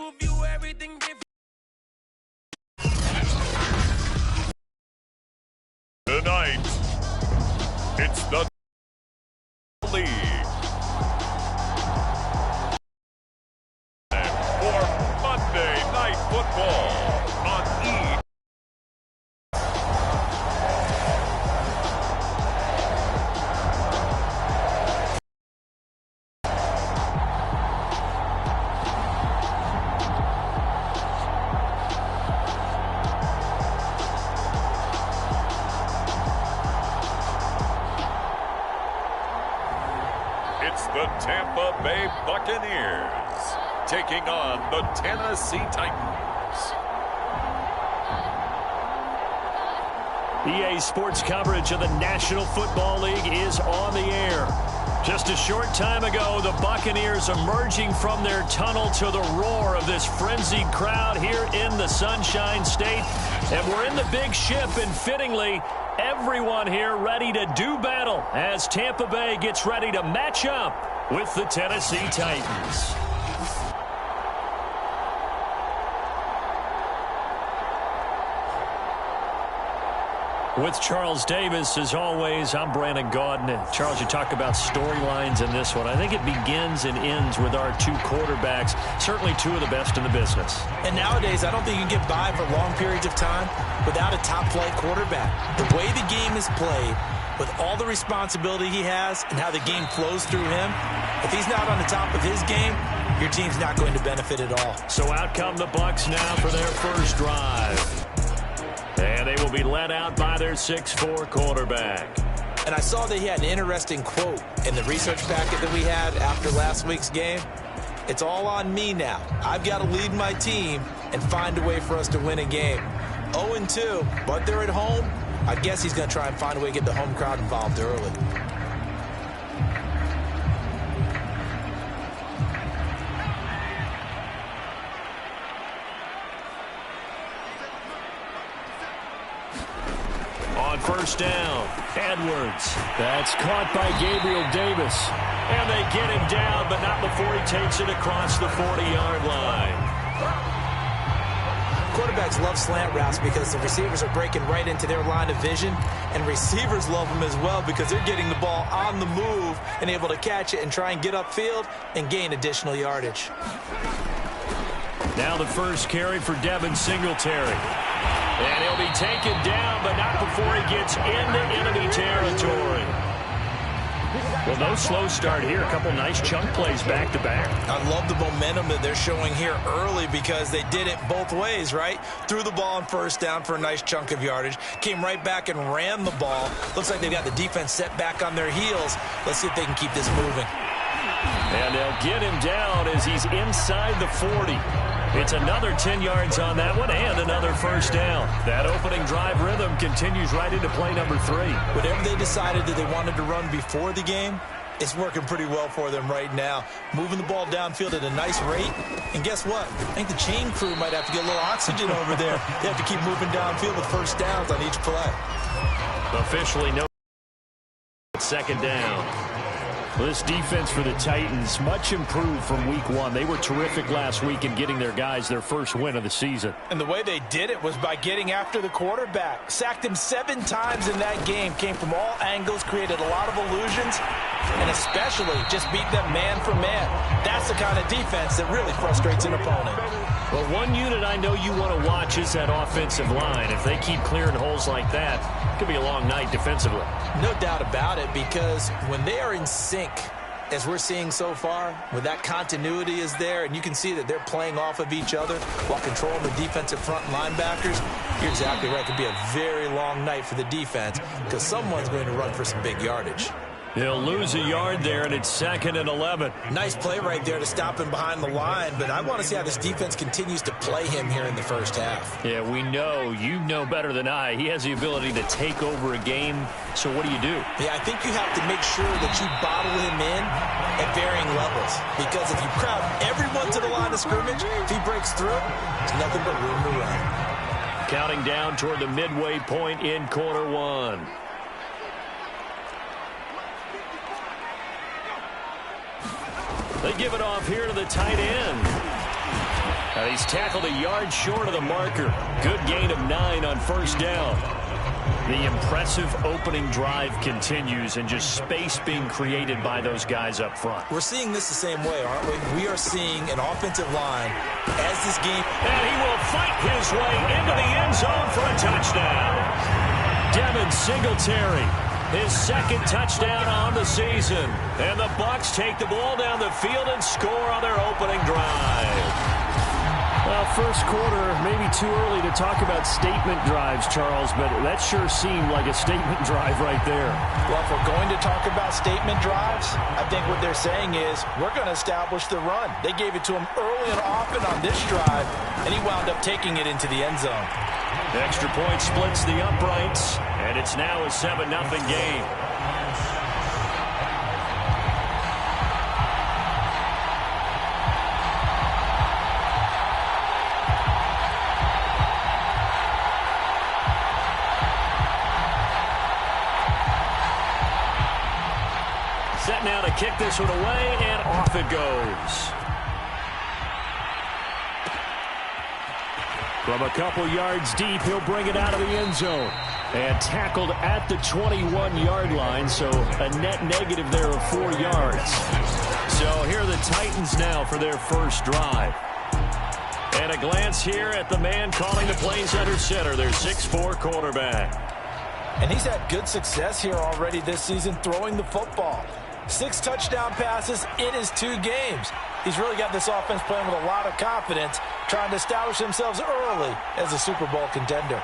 will view everything different. Tonight, it's the league. For Monday Night Football on E! It's the Tampa Bay Buccaneers taking on the Tennessee Titans. EA Sports coverage of the National Football League is on the air. Just a short time ago, the Buccaneers emerging from their tunnel to the roar of this frenzied crowd here in the Sunshine State. And we're in the big ship, and fittingly, everyone here ready to do battle as Tampa Bay gets ready to match up with the Tennessee Titans. With Charles Davis, as always, I'm Brandon Gaudin. Charles, you talk about storylines in this one. I think it begins and ends with our two quarterbacks, certainly two of the best in the business. And nowadays, I don't think you can get by for long periods of time without a top-flight quarterback. The way the game is played, with all the responsibility he has and how the game flows through him, if he's not on the top of his game, your team's not going to benefit at all. So out come the Bucs now for their first drive. And they will be led out by their 6'4" quarterback. And I saw that he had an interesting quote in the research packet that we had after last week's game. It's all on me now. I've got to lead my team and find a way for us to win a game. 0-2, but they're at home. I guess he's going to try and find a way to get the home crowd involved early. On first down, Edwards. That's caught by Gabriel Davis. And they get him down, but not before he takes it across the 40-yard line. Quarterbacks love slant routes because the receivers are breaking right into their line of vision, and receivers love them as well because they're getting the ball on the move and able to catch it and try and get upfield and gain additional yardage. Now the first carry for Devin Singletary. And he'll be taken down, but not before he gets into enemy territory. Well, no slow start here. A couple nice chunk plays back-to-back. I love the momentum that they're showing here early because they did it both ways, right? Threw the ball on first down for a nice chunk of yardage. Came right back and ran the ball. Looks like they've got the defense set back on their heels. Let's see if they can keep this moving. And they'll get him down as he's inside the 40. It's another 10 yards on that one and another first down. That opening drive rhythm continues right into play number 3. Whatever they decided that they wanted to run before the game, it's working pretty well for them right now. Moving the ball downfield at a nice rate. And guess what? I think the chain crew might have to get a little oxygen over there. They have to keep moving downfield with first downs on each play. Officially no second down. Well, this defense for the Titans, much improved from week 1. They were terrific last week in getting their guys their first win of the season. And the way they did it was by getting after the quarterback. Sacked him 7 times in that game. Came from all angles, created a lot of illusions, and especially just beat them man for man. That's the kind of defense that really frustrates an opponent. Well, one unit I know you want to watch is that offensive line. If they keep clearing holes like that, it could be a long night defensively. No doubt about it, because when they are in sync, as we're seeing so far, when that continuity is there, and you can see that they're playing off of each other while controlling the defensive front linebackers, you're exactly right. It could be a very long night for the defense because someone's going to run for some big yardage. They'll lose a yard there, and it's 2nd and 11. Nice play right there to stop him behind the line, but I want to see how this defense continues to play him here in the first half. Yeah, we know. You know better than I. He has the ability to take over a game, so what do you do? Yeah, I think you have to make sure that you bottle him in at varying levels, because if you crowd everyone to the line of scrimmage, if he breaks through, there's nothing but room to run. Counting down toward the midway point in quarter 1. They give it off here to the tight end. And he's tackled a yard short of the marker. Good gain of 9 on first down. The impressive opening drive continues, and just space being created by those guys up front. We're seeing this the same way, aren't we? We are seeing an offensive line as this game. And he will fight his way into the end zone for a touchdown. Devin Singletary, his second touchdown on the season. And the Bucs take the ball down the field and score on their opening drive. Well, first quarter, maybe too early to talk about statement drives, Charles, but that sure seemed like a statement drive right there. Well, if we're going to talk about statement drives, I think what they're saying is we're going to establish the run. They gave it to him early and often on this drive, and he wound up taking it into the end zone. The extra point splits the uprights, and it's now a 7-0 game. Set now to kick this one away, and off it goes. From a couple yards deep, he'll bring it out of the end zone. And tackled at the 21-yard line, so a net negative there of 4 yards. So here are the Titans now for their first drive. And a glance here at the man calling the plays under center, their 6'4" quarterback. And he's had good success here already this season throwing the football. 6 touchdown passes in his 2 games. He's really got this offense playing with a lot of confidence, trying to establish themselves early as a Super Bowl contender.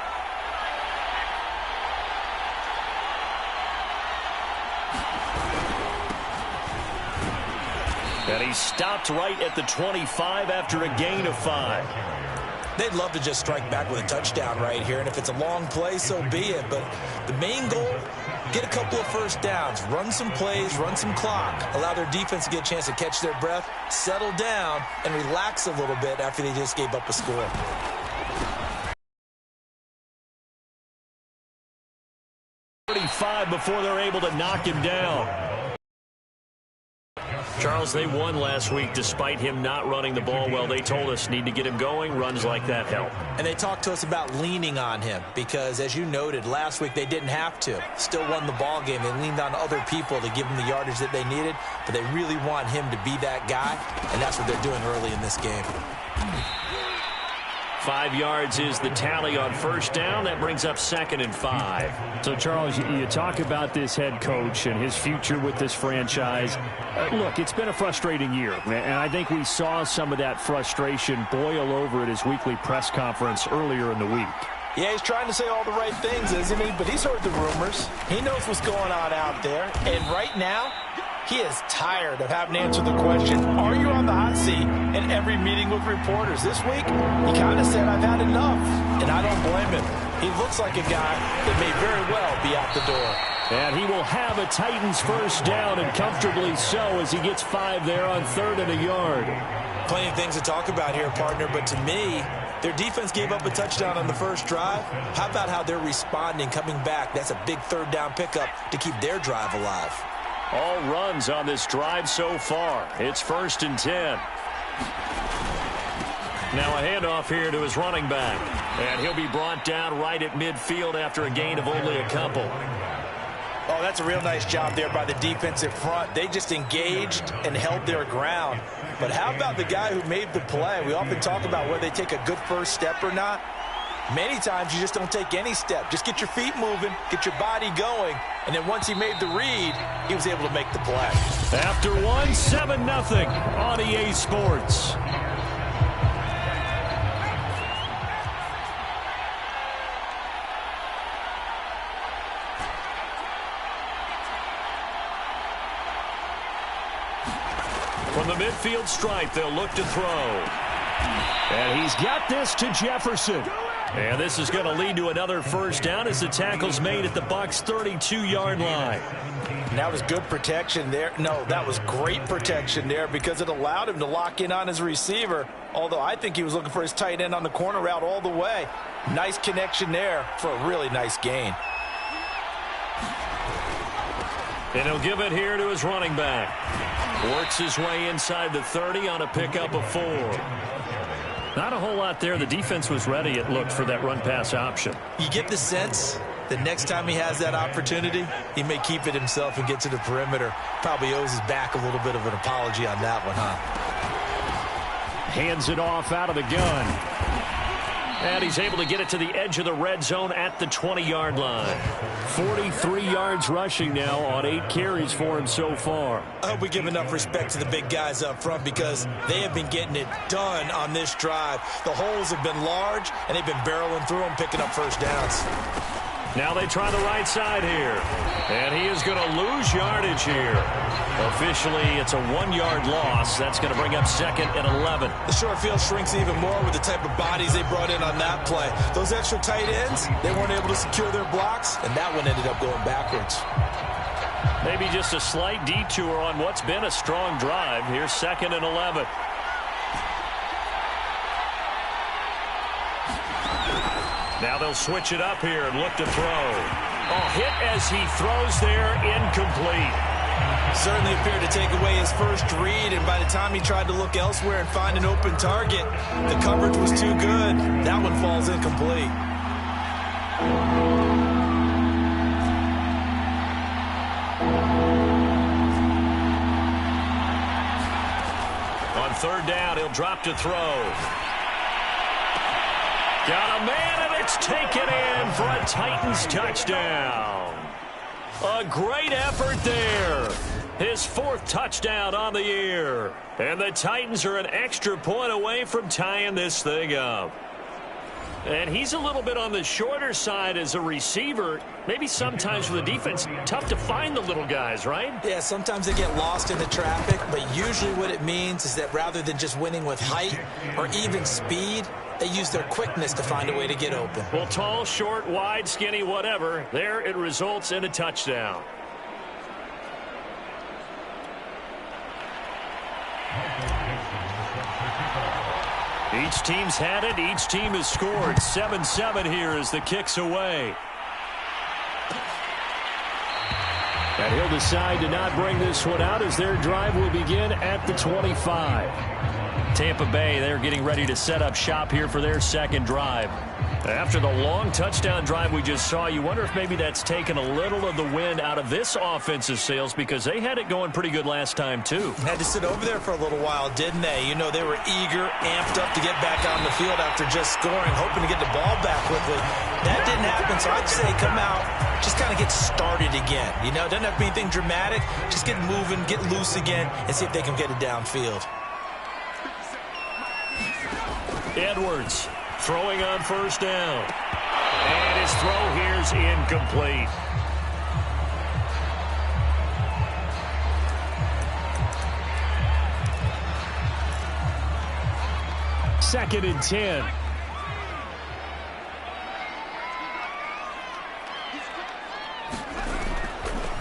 And he stopped right at the 25 after a gain of 5. They'd love to just strike back with a touchdown right here, and if it's a long play, so be it. But the main goal, get a couple of first downs, run some plays, run some clock, allow their defense to get a chance to catch their breath, settle down, and relax a little bit after they just gave up a score. Before they're able to knock him down. Charles, they won last week despite him not running the ball well. They told us need to get him going. Runs like that help. And they talked to us about leaning on him because, as you noted, last week they didn't have to. Still won the ball game. They leaned on other people to give them the yardage that they needed, but they really want him to be that guy, and that's what they're doing early in this game. 5 yards is the tally on first down. That brings up 2nd and 5. So, Charles, you talk about this head coach and his future with this franchise. Look, it's been a frustrating year, and I think we saw some of that frustration boil over at his weekly press conference earlier in the week. Yeah, he's trying to say all the right things, isn't he? But he's heard the rumors. He knows what's going on out there. And right now, he is tired of having to answer the question, are you on the hot seat, in every meeting with reporters. This week, he kind of said, I've had enough, and I don't blame him. He looks like a guy that may very well be out the door. And he will have a Titans first down, and comfortably so, as he gets 5 there on 3rd and a yard. Plenty of things to talk about here, partner, but to me, their defense gave up a touchdown on the first drive. How about how they're responding, coming back? That's a big 3rd down pickup to keep their drive alive. All runs on this drive so far. It's 1st and 10. Now a handoff here to his running back. And he'll be brought down right at midfield after a gain of only a couple. Oh, that's a real nice job there by the defensive front. They just engaged and held their ground. But how about the guy who made the play? We often talk about whether they take a good first step or not. Many times you just don't take any step. Just get your feet moving, get your body going, and then once he made the read, he was able to make the play. After one, 7-0 on EA Sports. From the midfield stripe, they'll look to throw. And he's got this to Jefferson. And this is going to lead to another first down as the tackle's made at the Bucs' 32-yard line. And that was good protection there. No, that was great protection there because it allowed him to lock in on his receiver, although I think he was looking for his tight end on the corner route all the way. Nice connection there for a really nice gain. And he'll give it here to his running back. Works his way inside the 30 on a pickup of 4. Not a whole lot there. The defense was ready, it looked, for that run-pass option. You get the sense the next time he has that opportunity, he may keep it himself and get to the perimeter. Probably owes his back a little bit of an apology on that one, huh? Hands it off out of the gun. And he's able to get it to the edge of the red zone at the 20-yard line. 43 yards rushing now on 8 carries for him so far. I hope we give enough respect to the big guys up front because they have been getting it done on this drive. The holes have been large, and they've been barreling through them, picking up first downs. Now they try the right side here. And he is going to lose yardage here. Officially, it's a 1-yard loss. That's going to bring up 2nd and 11. The short field shrinks even more with the type of bodies they brought in on that play. Those extra tight ends, they weren't able to secure their blocks, and that one ended up going backwards. Maybe just a slight detour on what's been a strong drive. Here's 2nd and 11. Now they'll switch it up here and look to throw. Oh, hit as he throws there, incomplete. Certainly appeared to take away his first read, and by the time he tried to look elsewhere and find an open target, the coverage was too good. That one falls incomplete. On 3rd down, he'll drop to throw. Got a man, and it's taken in for a Titans touchdown. A great effort there. His 4th touchdown on the year. And the Titans are an extra point away from tying this thing up. And he's a little bit on the shorter side as a receiver. Maybe sometimes for the defense, tough to find the little guys, right? Yeah, sometimes they get lost in the traffic, but usually what it means is that rather than just winning with height or even speed, they use their quickness to find a way to get open. Well, tall, short, wide, skinny, whatever, there it results in a touchdown. Each team's had it. Each team has scored. 7-7 here as the kick's away. And he'll decide to not bring this one out as their drive will begin at the 25. Tampa Bay, they're getting ready to set up shop here for their 2nd drive. After the long touchdown drive we just saw, you wonder if maybe that's taken a little of the wind out of this offensive sails because they had it going pretty good last time, too. Had to sit over there for a little while, didn't they? You know, they were eager, amped up to get back on the field after just scoring, hoping to get the ball back quickly. That didn't happen, so I'd say come out, just kind of get started again. You know, doesn't have to be anything dramatic. Just get moving, get loose again, and see if they can get it downfield. Edwards throwing on 1st down. And his throw here's incomplete. Second and 10.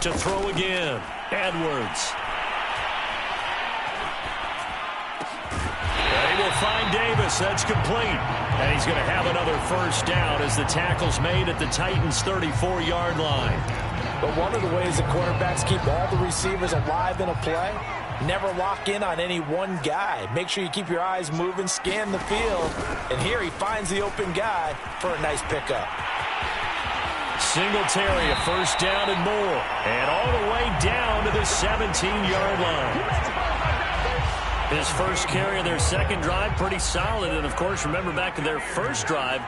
To throw again, Edwards. They will find Davis. That's complete. And he's going to have another 1st down as the tackle's made at the Titans' 34-yard line. But one of the ways that quarterbacks keep all the receivers alive in a play, never lock in on any one guy. Make sure you keep your eyes moving, scan the field. And here he finds the open guy for a nice pickup. Singletary, a 1st down and more. And all the way down to the 17-yard line. His first carry of their 2nd drive, pretty solid. And, of course, remember back to their 1st drive,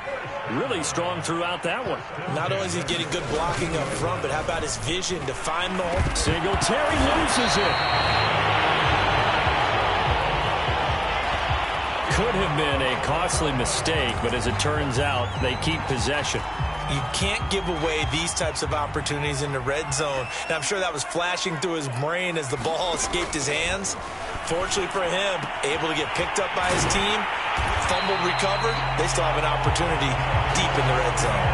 really strong throughout that one. Not only is he getting good blocking up front, but how about his vision to find the hole? Singletary loses it. Could have been a costly mistake, but as it turns out, they keep possession. You can't give away these types of opportunities in the red zone. And I'm sure that was flashing through his brain as the ball escaped his hands. Fortunately for him, able to get picked up by his team, fumbled, recovered. They still have an opportunity deep in the red zone.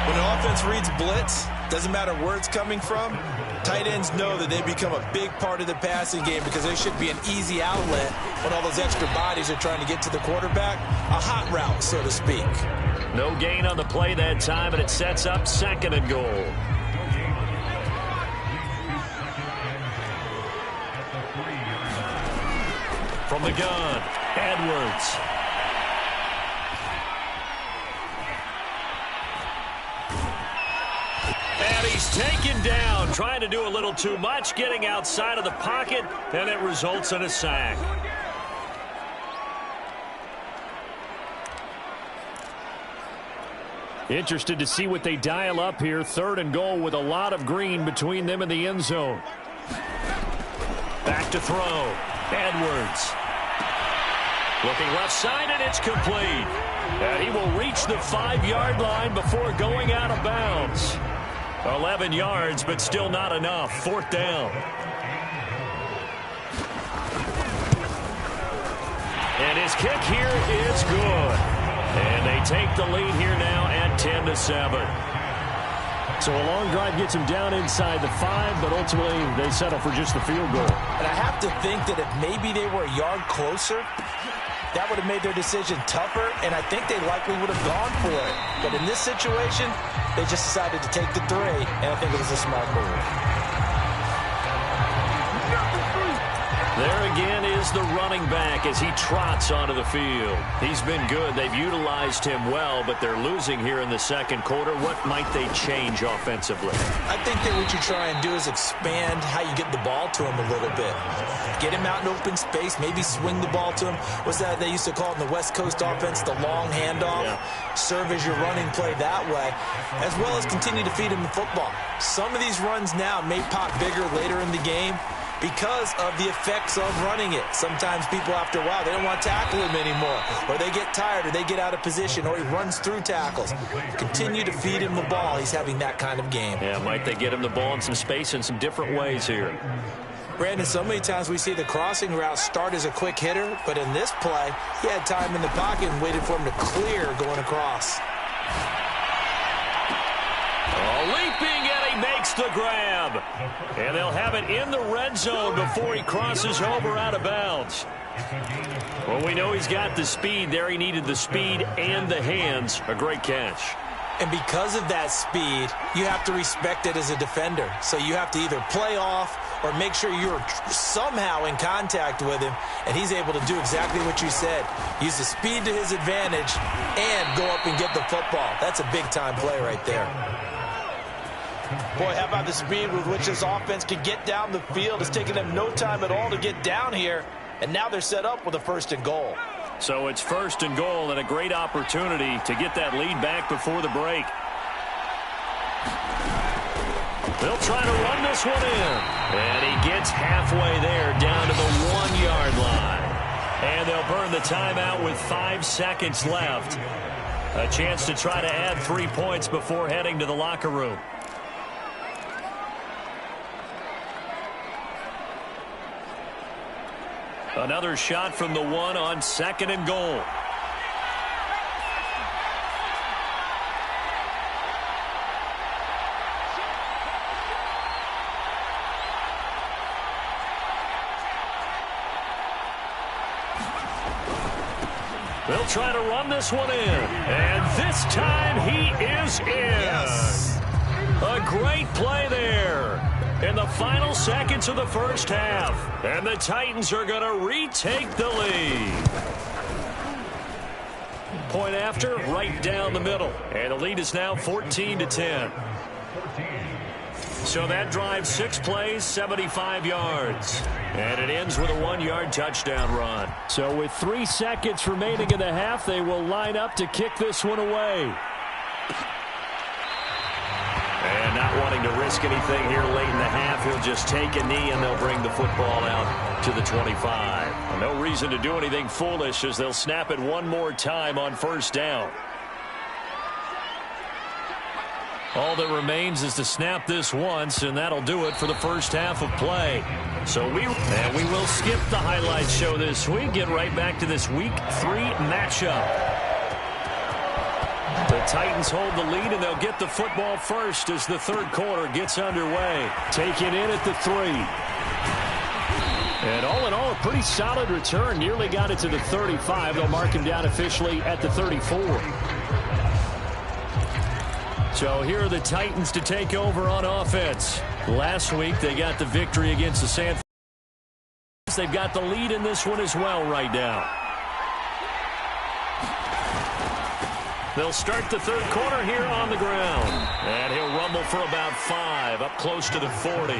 When an offense reads blitz, doesn't matter where it's coming from, tight ends know that they become a big part of the passing game because there should be an easy outlet when all those extra bodies are trying to get to the quarterback. A hot route, so to speak. No gain on the play that time, and it sets up 2nd and goal. From the gun, Edwards. taken down, trying to do a little too much, getting outside of the pocket, and it results in a sack. Interested to see what they dial up here. 3rd and goal with a lot of green between them and the end zone. Back to throw. Edwards. Looking left side, and it's complete. And he will reach the 5-yard line before going out of bounds. 11 yards, but still not enough. 4th down. And his kick here is good. And they take the lead here now at 10-7. So a long drive gets them down inside the 5, but ultimately they settle for just the field goal. And I have to think that if maybe they were a yard closer, that would have made their decision tougher, and I think they likely would have gone for it. But in this situation, they just decided to take the 3, and I think it was a smart move. There again is the running back as he trots onto the field. He's been good. They've utilized him well, but they're losing here in the 2nd quarter. What might they change offensively? I think that what you try and do is expand how you get the ball to him a little bit. Get him out in open space, maybe swing the ball to him. What's that they used to call it in the West Coast offense, the long handoff? Yeah. Serve as your running play that way, as well as continue to feed him the football. Some of these runs now may pop bigger later in the game because of the effects of running it. Sometimes people, after a while, they don't want to tackle him anymore, or they get tired, or they get out of position, or he runs through tackles. Continue to feed him the ball. He's having that kind of game. Yeah, might they get him the ball in some space in some different ways here. Brandon, so many times we see the crossing route start as a quick hitter, but in this play, he had time in the pocket and waited for him to clear going across. Leaping, and he makes the grab. And they'll have it in the red zone before he crosses over out of bounds. Well, we know he's got the speed there. He needed the speed and the hands. A great catch. And because of that speed, you have to respect it as a defender. So you have to either play off or make sure you're somehow in contact with him, and he's able to do exactly what you said. Use the speed to his advantage and go up and get the football. That's a big-time play right there. Boy, how about the speed with which this offense can get down the field? It's taken them no time at all to get down here, and now they're set up with a 1st and goal. So it's 1st and goal and a great opportunity to get that lead back before the break. They'll try to run this one in. And he gets halfway there down to the 1-yard line. And they'll burn the timeout with 5 seconds left. A chance to try to add 3 points before heading to the locker room. Another shot from the 1 on 2nd and goal. They'll try to run this one in. And this time he is in. Yes. A great play there in the final seconds of the 1st half. And the Titans are going to retake the lead. Point after, right down the middle. And the lead is now 14-10. So that drive, 6 plays, 75 yards. And it ends with a 1-yard touchdown run. So with 3 seconds remaining in the half, they will line up to kick this one away. And not wanting to risk anything here late in the half, he'll just take a knee and they'll bring the football out to the 25. No reason to do anything foolish as they'll snap it one more time on 1st down. All that remains is to snap this once, and that'll do it for the 1st half of play. So we will skip the highlight show this week. Get right back to this Week 3 matchup. The Titans hold the lead, and they'll get the football first as the 3rd quarter gets underway. Taken in at the 3. And all in all, a pretty solid return. Nearly got it to the 35. They'll mark him down officially at the 34. So here are the Titans to take over on offense. Last week, they got the victory against the San Francisco. They've got the lead in this one as well right now. They'll start the third quarter here on the ground. And he'll rumble for about 5, up close to the 40.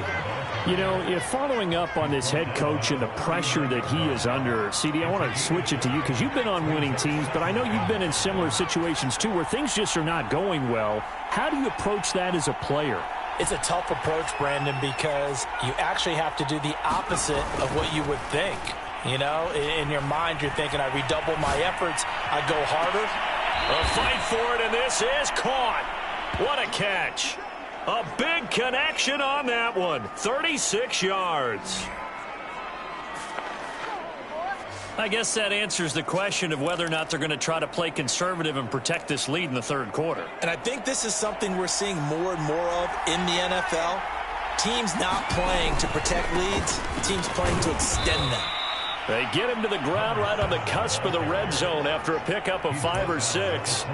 You know, following up on this head coach and the pressure that he is under, CD, I want to switch it to you because you've been on winning teams, but I know you've been in similar situations too where things just are not going well. How do you approach that as a player? It's a tough approach, Brandon, because you actually have to do the opposite of what you would think. You know, in your mind, you're thinking, I redouble my efforts, I go harder. A fight for it, and this is caught. What a catch. A big connection on that one. 36 yards. I guess that answers the question of whether or not they're going to try to play conservative and protect this lead in the third quarter. And I think this is something we're seeing more and more of in the NFL. Teams not playing to protect leads, teams playing to extend them. They get him to the ground right on the cusp of the red zone after a pickup of 5 or 6.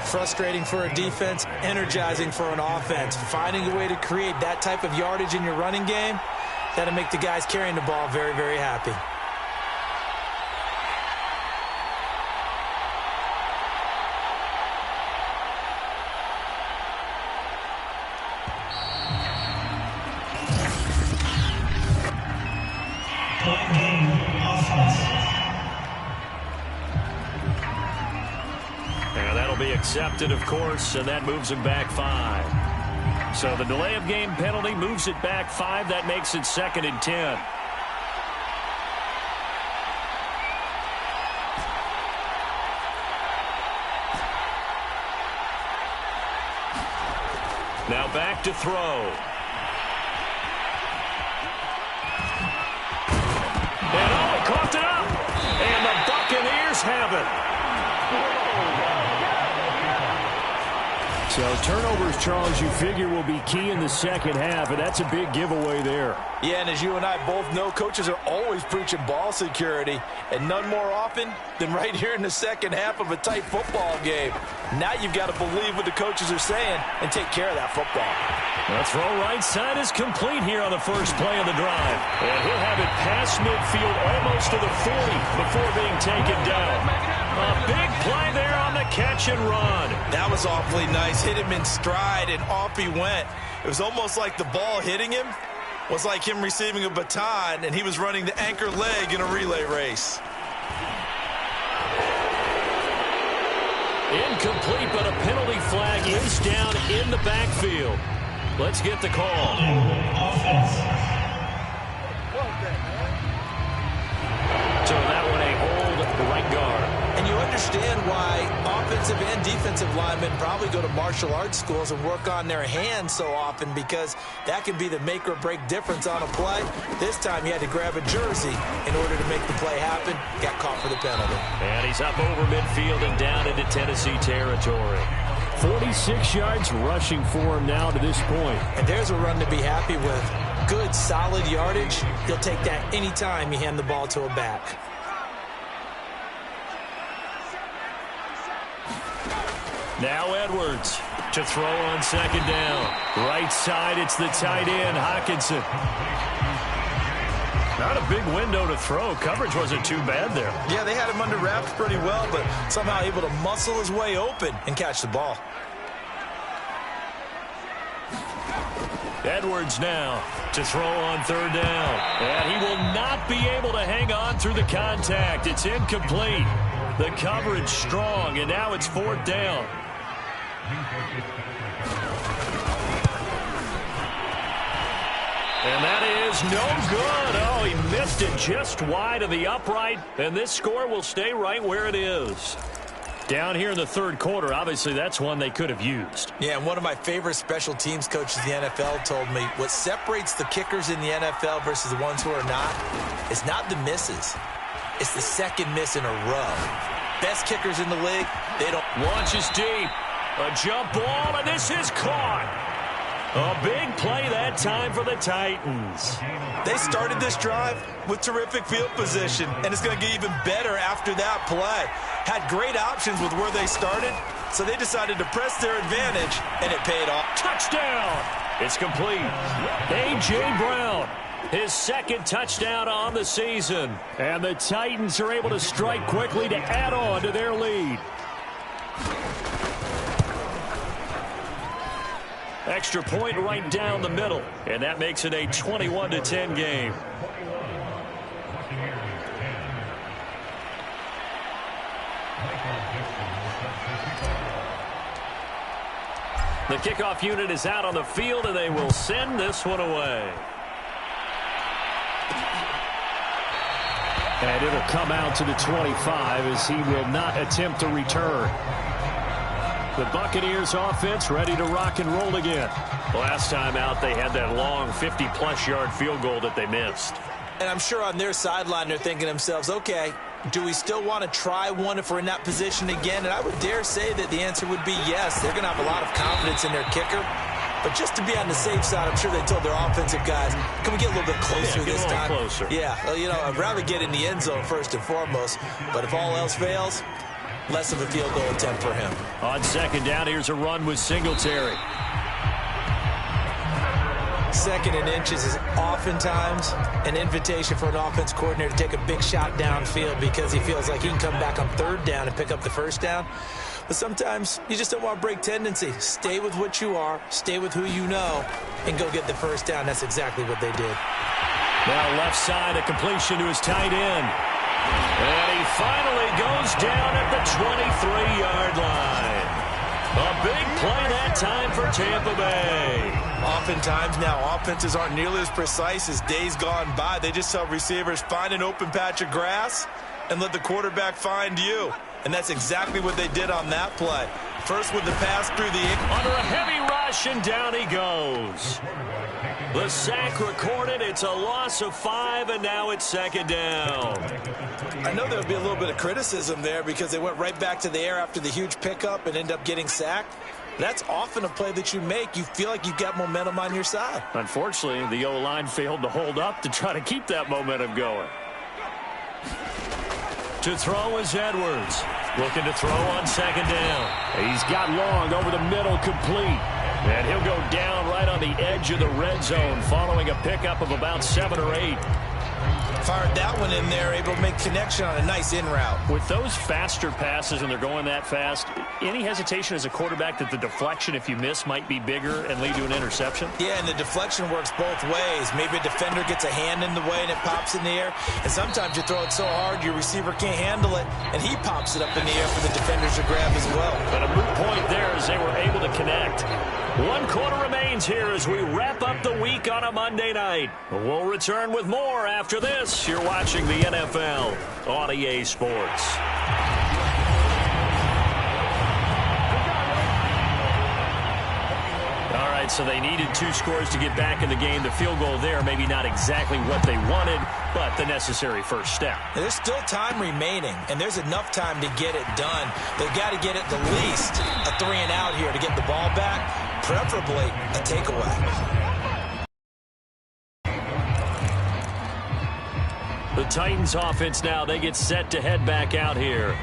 Frustrating for a defense, energizing for an offense. Finding a way to create that type of yardage in your running game, that'll make the guys carrying the ball very, very happy. And that'll be accepted, of course, and that moves him back 5. So the delay of game penalty moves it back 5. That makes it 2nd and 10. Now back to throw. And oh, he coughed it up. And the Buccaneers have it. So turnovers, Charles, you figure will be key in the second half, and that's a big giveaway there. Yeah, and as you and I both know, coaches are always preaching ball security, and none more often than right here in the second half of a tight football game. Now you've got to believe what the coaches are saying and take care of that football. The throw right side is complete here on the first play of the drive. And he'll have it past midfield almost to the 40 before being taken down. A big play there on the catch and run. That was awfully nice. Hit him in stride, and off he went. It was almost like the ball hitting him was like him receiving a baton, and he was running the anchor leg in a relay race. Incomplete, but a penalty flag is down in the backfield. Let's get the call. So that one a hold right guard. And you understand why offensive and defensive linemen probably go to martial arts schools and work on their hands so often, because that can be the make or break difference on a play. This time he had to grab a jersey in order to make the play happen. Got caught for the penalty. And he's up over midfield and down into Tennessee territory. 46 yards rushing for him now to this point. And there's a run to be happy with. Good, solid yardage. He'll take that anytime you hand the ball to a back. Now Edwards to throw on second down. Right side, it's the tight end, Hockenson. Not a big window to throw. Coverage wasn't too bad there. Yeah, they had him under wraps pretty well, but somehow able to muscle his way open and catch the ball. Edwards now to throw on third down. And he will not be able to hang on through the contact. It's incomplete. The coverage strong, and now it's 4th down. And that is no good. Oh, he missed it just wide of the upright, and this score will stay right where it is. Down here in the third quarter, obviously that's one they could have used. Yeah, and one of my favorite special teams coaches in the NFL told me what separates the kickers in the NFL versus the ones who are not is not the misses. It's the second miss in a row. Best kickers in the league, they don't. Launches deep. A jump ball, and this is caught. A big play that time for the Titans. They started this drive with terrific field position, and it's going to get even better after that play. Had great options with where they started, so they decided to press their advantage, and it paid off. Touchdown! It's complete. A.J. Brown, his second touchdown on the season. And the Titans are able to strike quickly to add on to their lead. extra point right down the middle. And that makes it a 21-10 game. The kickoff unit is out on the field, and they will send this one away. And it'll come out to the 25 as he will not attempt to return. The Buccaneers offense ready to rock and roll again. Last time out, they had that long 50-plus yard field goal that they missed. And I'm sure on their sideline they're thinking to themselves, okay, do we still want to try one if we're in that position again? And I would dare say that the answer would be yes. They're going to have a lot of confidence in their kicker. But just to be on the safe side, I'm sure they told their offensive guys, can we get a little bit closer this time? Closer. Yeah, well, you know, I'd rather get in the end zone first and foremost. But if all else fails, less of a field goal attempt for him. On second down, here's a run with Singletary. Second and inches is oftentimes an invitation for an offense coordinator to take a big shot downfield because he feels like he can come back on third down and pick up the first down. But sometimes you just don't want to break tendency. Stay with what you are, stay with who you know, and go get the first down. That's exactly what they did. Now left side, a completion to his tight end. And he finally goes down at the 23-yard line. A big play that time for Tampa Bay. Oftentimes now, offenses aren't nearly as precise as days gone by. They just tell receivers, find an open patch of grass and let the quarterback find you. And that's exactly what they did on that play. First with the pass through the... Under a heavy rush, and down he goes. The sack recorded. It's a loss of 5, and now it's second down. I know there'll be a little bit of criticism there because they went right back to the air after the huge pickup and end up getting sacked. That's often a play that you make. You feel like you've got momentum on your side. Unfortunately, the O-line failed to hold up to try to keep that momentum going. To throw is Edwards. Looking to throw on second down. He's got long over the middle, complete. And he'll go down right on the edge of the red zone following a pickup of about 7 or 8. Fired that one in there, able to make connection on a nice in route. With those faster passes and they're going that fast, any hesitation as a quarterback that the deflection, if you miss, might be bigger and lead to an interception? Yeah, and the deflection works both ways. Maybe a defender gets a hand in the way and it pops in the air. And sometimes you throw it so hard your receiver can't handle it, and he pops it up in the air for the defenders to grab as well. But a moot point there as they were able to connect. 1 quarter remains here as we wrap up the week on a Monday night. We'll return with more after this. You're watching the NFL on EA Sports. All right, so they needed 2 scores to get back in the game. The field goal there, maybe not exactly what they wanted, but the necessary first step. There's still time remaining, and there's enough time to get it done. They've got to get it the least a 3 and out here to get the ball back, preferably a takeaway. The Titans offense now, they get set to head back out here.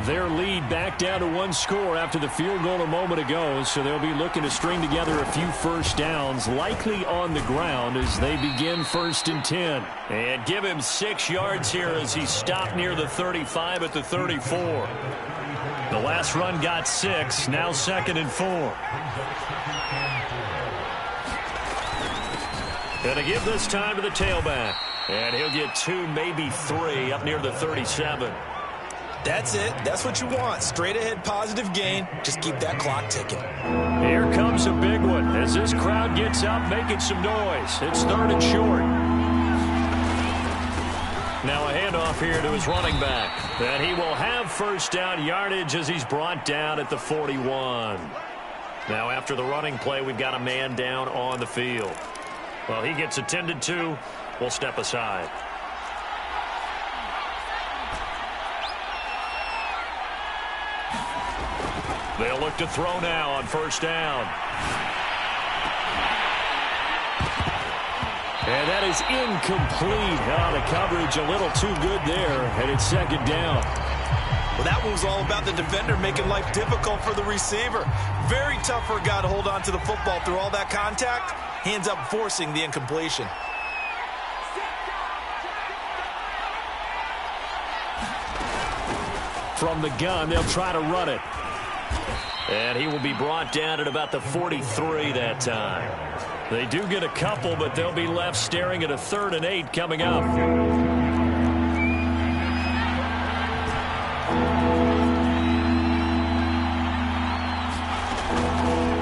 Their lead back down to 1 score after the field goal a moment ago, so they'll be looking to string together a few first downs, likely on the ground as they begin 1st and 10. And give him 6 yards here as he stopped near the 35 at the 34. The last run got 6, now 2nd and 4. Gonna give this time to the tailback. And he'll get 2, maybe 3 up near the 37. That's it. That's what you want. Straight ahead positive gain. Just keep that clock ticking. Here comes a big one as this crowd gets up making some noise. It's 3rd and short. Now a handoff here to his running back. And he will have first down yardage as he's brought down at the 41. Now after the running play, we've got a man down on the field. Well, he gets attended to. We'll step aside. They'll look to throw now on first down. And that is incomplete. The coverage a little too good there, and it's 2nd down. Well, that one was all about the defender making life difficult for the receiver. Very tough for a guy to hold on to the football through all that contact. He ends up forcing the incompletion. From the gun, they'll try to run it. And he will be brought down at about the 43 that time. They do get a couple, but they'll be left staring at a 3rd and 8 coming up.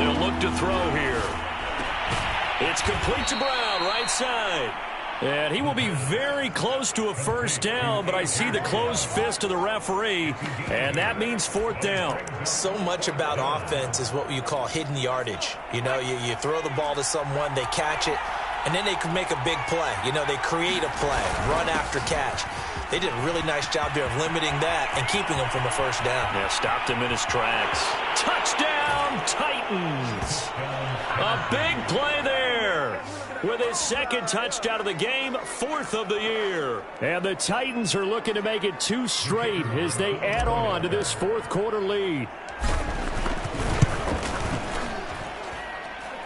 They'll look to throw here. It's complete to Brown, right side. And he will be very close to a 1st down, but I see the closed fist of the referee, and that means 4th down. So much about offense is what you call hidden yardage. You know, you throw the ball to someone, they catch it, and then they can make a big play. You know, they create a play, run after catch. They did a really nice job there of limiting that and keeping him from a 1st down. Yeah, stopped him in his tracks. Touchdown, Titans! A big play there. With his 2nd touchdown of the game, 4th of the year. And the Titans are looking to make it 2 straight as they add on to this 4th quarter lead.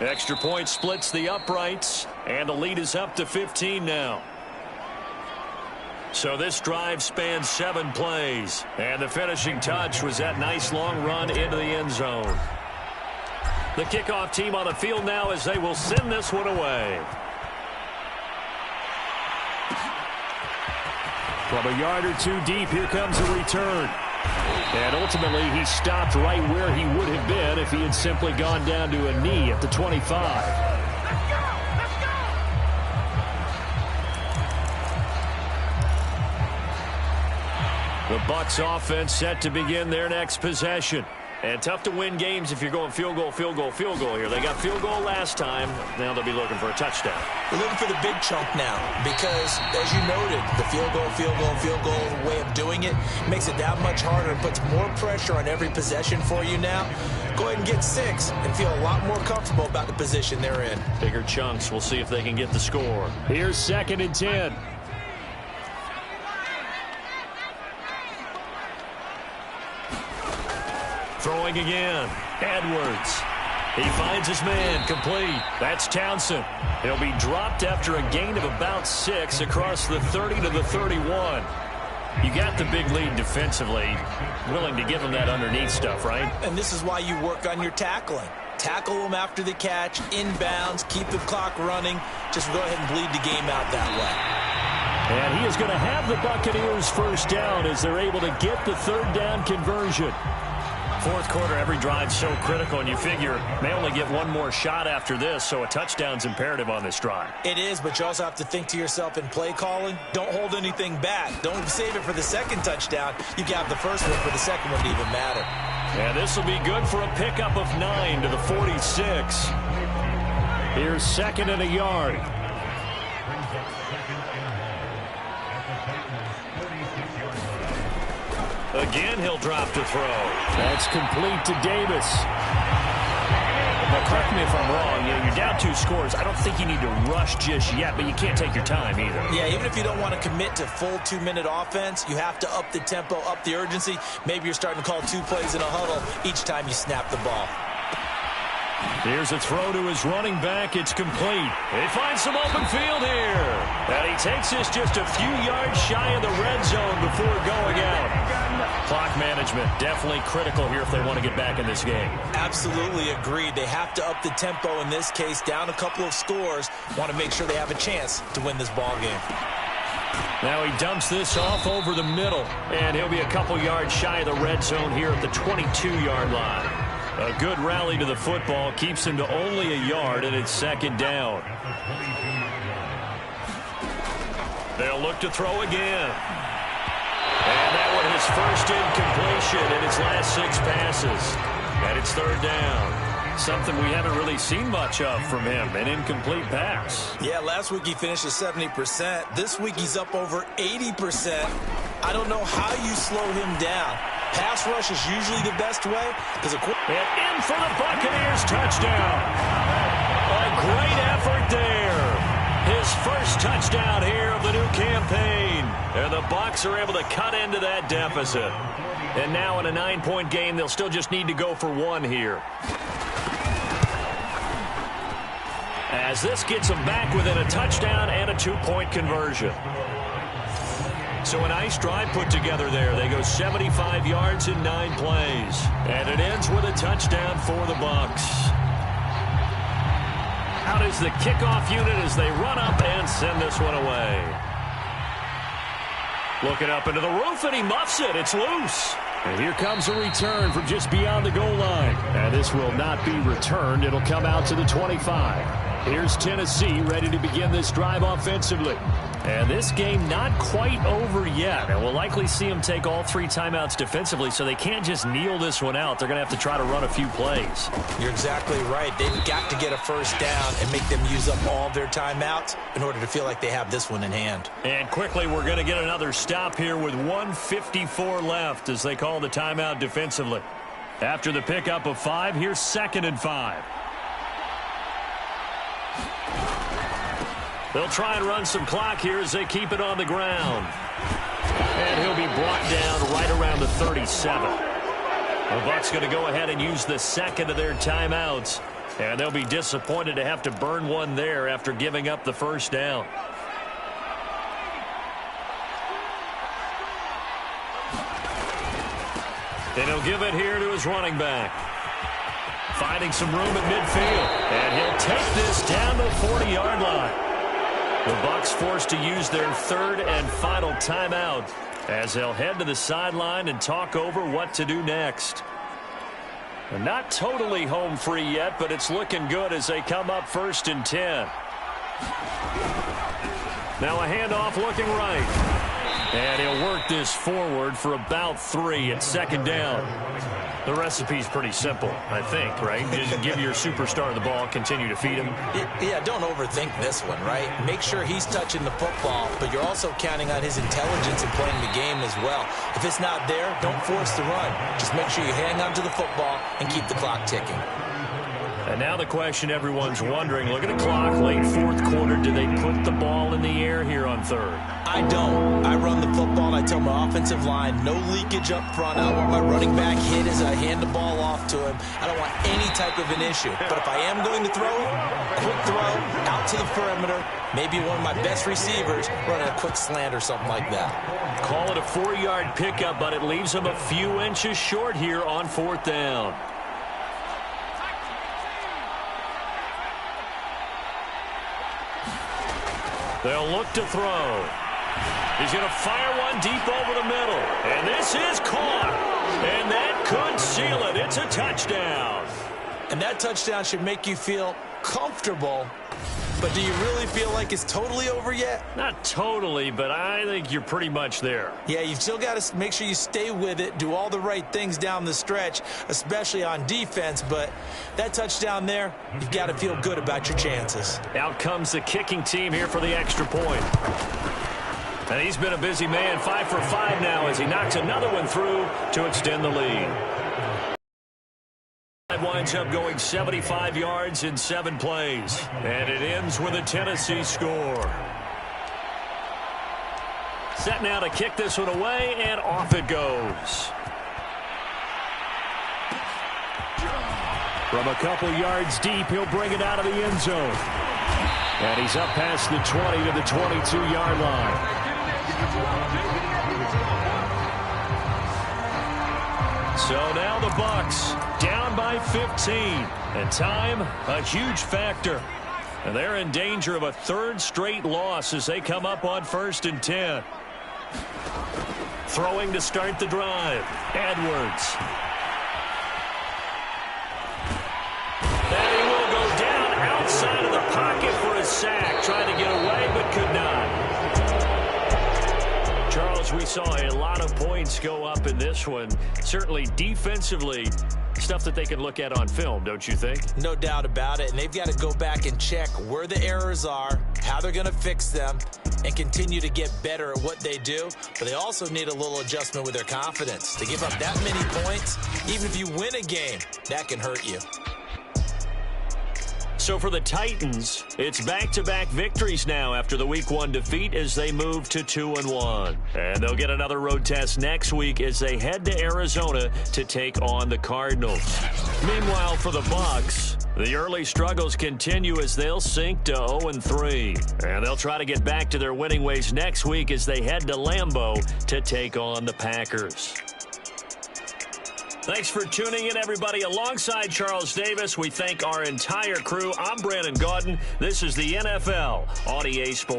Extra point splits the uprights, and the lead is up to 15 now. So this drive spans 7 plays, and the finishing touch was that nice long run into the end zone. The kickoff team on the field now as they will send this one away. From a yard or 2 deep, here comes a return. And ultimately, he stopped right where he would have been if he had simply gone down to a knee at the 25. The Bucs offense set to begin their next possession. And tough to win games if you're going field goal, field goal, field goal here. They got field goal last time. Now they'll be looking for a touchdown. They're looking for the big chunk now because, as you noted, the field goal way of doing it makes it that much harder and puts more pressure on every possession for you now. Go ahead and get 6 and feel a lot more comfortable about the position they're in. Bigger chunks. We'll see if they can get the score. Here's 2nd and 10. Throwing again. Edwards. He finds his man. Complete. That's Townsend. He'll be dropped after a gain of about 6 across the 30 to the 31. You got the big lead defensively. Willing to give him that underneath stuff, right? And this is why you work on your tackling. Tackle them after the catch, inbounds, keep the clock running. Just go ahead and bleed the game out that way. And he is going to have the Buccaneers 1st down as they're able to get the 3rd down conversion. 4th quarter, every drive so critical, and you figure may only get one more shot after this, so a touchdown's imperative on this drive. It is, but you also have to think to yourself in play calling, don't hold anything back. Don't save it for the 2nd touchdown. You can have the 1st one for the 2nd one to even matter. And this will be good for a pickup of 9 to the 46. Here's 2nd and a yard. Again, he'll drop to throw. That's complete to Davis. Now, correct me if I'm wrong. You're down 2 scores. I don't think you need to rush just yet, but you can't take your time either. Yeah, even if you don't want to commit to full 2-minute offense, you have to up the tempo, up the urgency. Maybe you're starting to call 2 plays in a huddle each time you snap the ball. Here's a throw to his running back. It's complete. He finds some open field here. And he takes this just a few yards shy of the red zone before going out. Clock management definitely critical here if they want to get back in this game. Absolutely agreed. They have to up the tempo in this case, down a couple of scores. Want to make sure they have a chance to win this ball game. Now he dumps this off over the middle. And he'll be a couple yards shy of the red zone here at the 22-yard line. A good rally to the football keeps him to only a yard, and it's 2nd down. They'll look to throw again. And that one his first incompletion in his last 6 passes. And it's 3rd down. Something we haven't really seen much of from him, an incomplete pass. Yeah, last week he finished at 70%. This week he's up over 80%. I don't know how you slow him down. Pass rush is usually the best way. And in for the Buccaneers touchdown. A great effort there. His first touchdown here of the new campaign. And the Bucs are able to cut into that deficit. And now in a 9-point game, they'll still just need to go for 1 here. As this gets them back within a touchdown and a 2-point conversion. So a nice drive put together there. They go 75 yards in 9 plays. And it ends with a touchdown for the Bucs. Out is the kickoff unit as they run up and send this one away. Looking up into the roof, and he muffs it. It's loose. And here comes a return from just beyond the goal line. And this will not be returned. It'll come out to the 25. Here's Tennessee ready to begin this drive offensively. And this game not quite over yet. And we'll likely see them take all 3 timeouts defensively, so they can't just kneel this one out. They're going to have to try to run a few plays. You're exactly right. They've got to get a first down and make them use up all their timeouts in order to feel like they have this one in hand. And quickly, we're going to get another stop here with 1:54 left as they call the timeout defensively. After the pickup of 5, here's 2nd and 5. They'll try and run some clock here as they keep it on the ground. And he'll be brought down right around the 37. The Bucs going to go ahead and use the 2nd of their timeouts. And they'll be disappointed to have to burn one there after giving up the first down. And he'll give it here to his running back. Finding some room at midfield. And he'll take this down to the 40-yard line. The Bucs forced to use their 3rd and final timeout as they'll head to the sideline and talk over what to do next. And not totally home free yet, but it's looking good as they come up 1st and 10. Now a handoff looking right. And he'll work this forward for about 3 at 2nd down. The recipe's pretty simple, I think, right? Just give your superstar the ball, continue to feed him. Yeah, don't overthink this one, right? Make sure he's touching the football, but you're also counting on his intelligence in playing the game as well. If it's not there, don't force the run. Just make sure you hang on to the football and keep the clock ticking. And now the question everyone's wondering, look at the clock, late 4th quarter. Do they put the ball in the air here on 3rd? I don't. I run the football, and I tell my offensive line, no leakage up front. I don't want my running back hit as I hand the ball off to him. I don't want any type of an issue. But if I am going to throw it, quick throw, out to the perimeter, maybe one of my best receivers running a quick slant or something like that. Call it a 4-yard pickup, but it leaves him a few inches short here on 4th down. They'll look to throw. He's going to fire one deep over the middle. And this is caught. And that could seal it. It's a touchdown. And that touchdown should make you feel comfortable. But do you really feel like it's totally over yet? Not totally, but I think you're pretty much there. Yeah, you've still got to make sure you stay with it, do all the right things down the stretch, especially on defense. But that touchdown there, you've got to feel good about your chances. Out comes the kicking team here for the extra point. And he's been a busy man, 5 for 5 now as he knocks another one through to extend the lead. Winds up going 75 yards in 7 plays. And it ends with a Tennessee score. Set now to kick this one away, and off it goes. From a couple yards deep, he'll bring it out of the end zone. And he's up past the 20 to the 22-yard line. So now the Bucs down by 15. And time, a huge factor. And they're in danger of a 3rd straight loss as they come up on 1st and 10. Throwing to start the drive. Edwards. And he will go down outside of the pocket for a sack. Tried to get away, but could not. Charles, we saw a lot of points go up in this one. Certainly defensively, stuff that they can look at on film, don't you think? No doubt about it. And they've got to go back and check where the errors are, how they're going to fix them, and continue to get better at what they do. But they also need a little adjustment with their confidence. To give up that many points, even if you win a game, that can hurt you. So for the Titans, it's back-to-back victories now after the Week 1 defeat as they move to 2-1. And they'll get another road test next week as they head to Arizona to take on the Cardinals. Meanwhile, for the Bucs, the early struggles continue as they'll sink to 0-3. And they'll try to get back to their winning ways next week as they head to Lambeau to take on the Packers. Thanks for tuning in, everybody. Alongside Charles Davis, we thank our entire crew. I'm Brandon Gaudin. This is the NFL on EA Sports.